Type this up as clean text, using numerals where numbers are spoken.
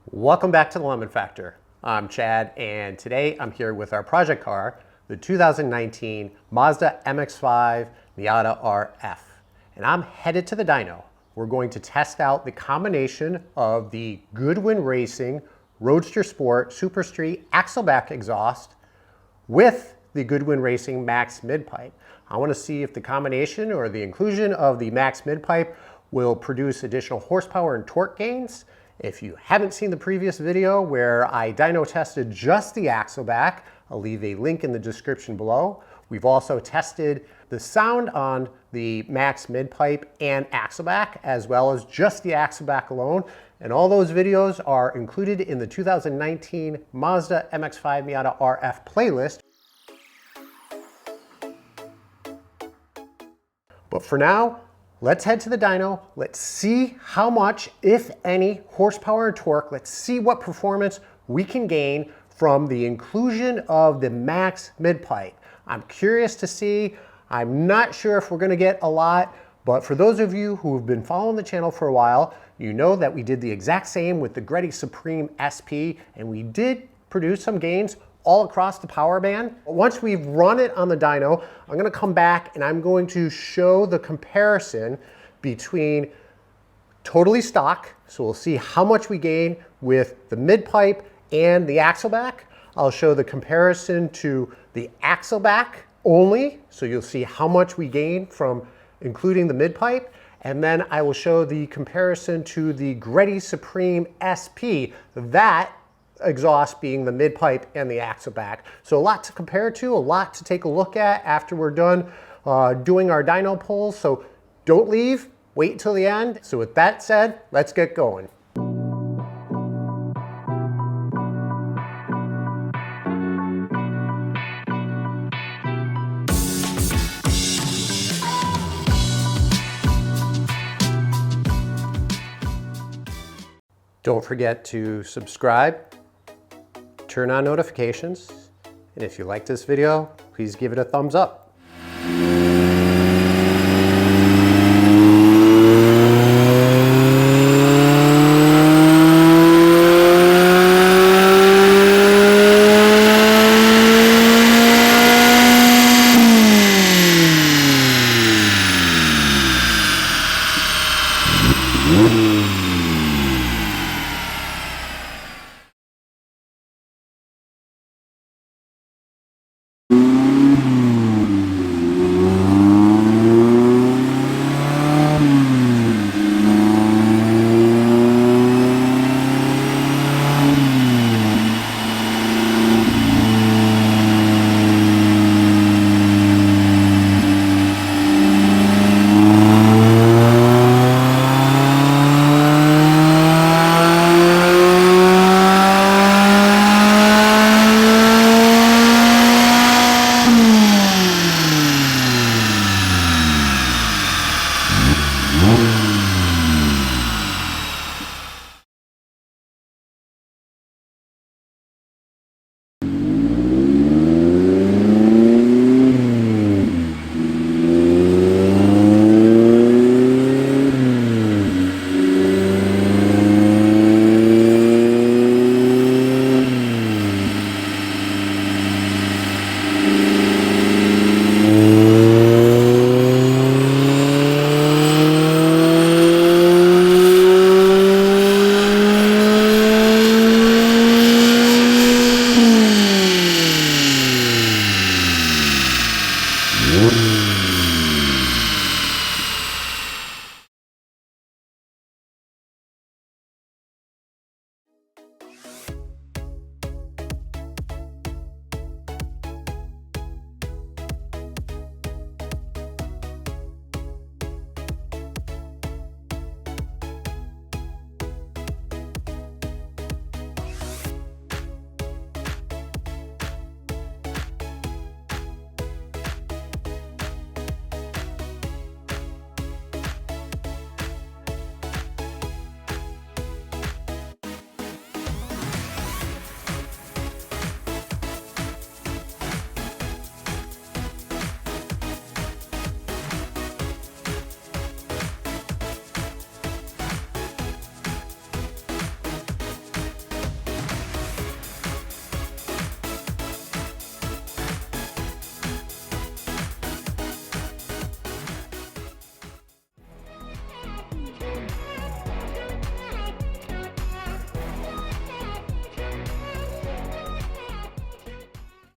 Welcome back to the Lemon Factor. I'm Chad, and today I'm here with our project car, the 2019 Mazda MX-5 Miata RF. And I'm headed to the dyno. We're going to test out the combination of the Goodwin-Racing RoadsterSport SuperStreet axleback exhaust with the Goodwin-Racing MaxMidpipe. I want to see if the combination or the inclusion of the MaxMidpipe will produce additional horsepower and torque gains. If you haven't seen the previous video where I dyno tested just the axleback, I'll leave a link in the description below. We've also tested the sound on the MaxMidpipe and axleback, as well as just the axleback alone. And all those videos are included in the 2019 Mazda MX-5 Miata RF playlist. But for now, let's head to the dyno. Let's see how much, if any, horsepower and torque. Let's see what performance we can gain from the inclusion of the MaxMidpipe. I'm curious to see. I'm not sure if we're going to get a lot, but for those of you who have been following the channel for a while, you know that we did the exact same with the Greddy Supreme SP, and we did produce some gains all across the power band. Once we've run it on the dyno, I'm going to come back and I'm going to show the comparison between totally stock, so we'll see how much we gain with the midpipe and the axleback. I'll show the comparison to the axleback only, so you'll see how much we gain from including the midpipe. And then I will show the comparison to the Greddy Supreme SP, that exhaust being the midpipe and the axleback. So a lot to compare to, a lot to take a look at after we're done doing our dyno pulls. So don't leave, wait until the end. So with that said, let's get going. Don't forget to subscribe, turn on notifications, and if you like this video, please give it a thumbs up.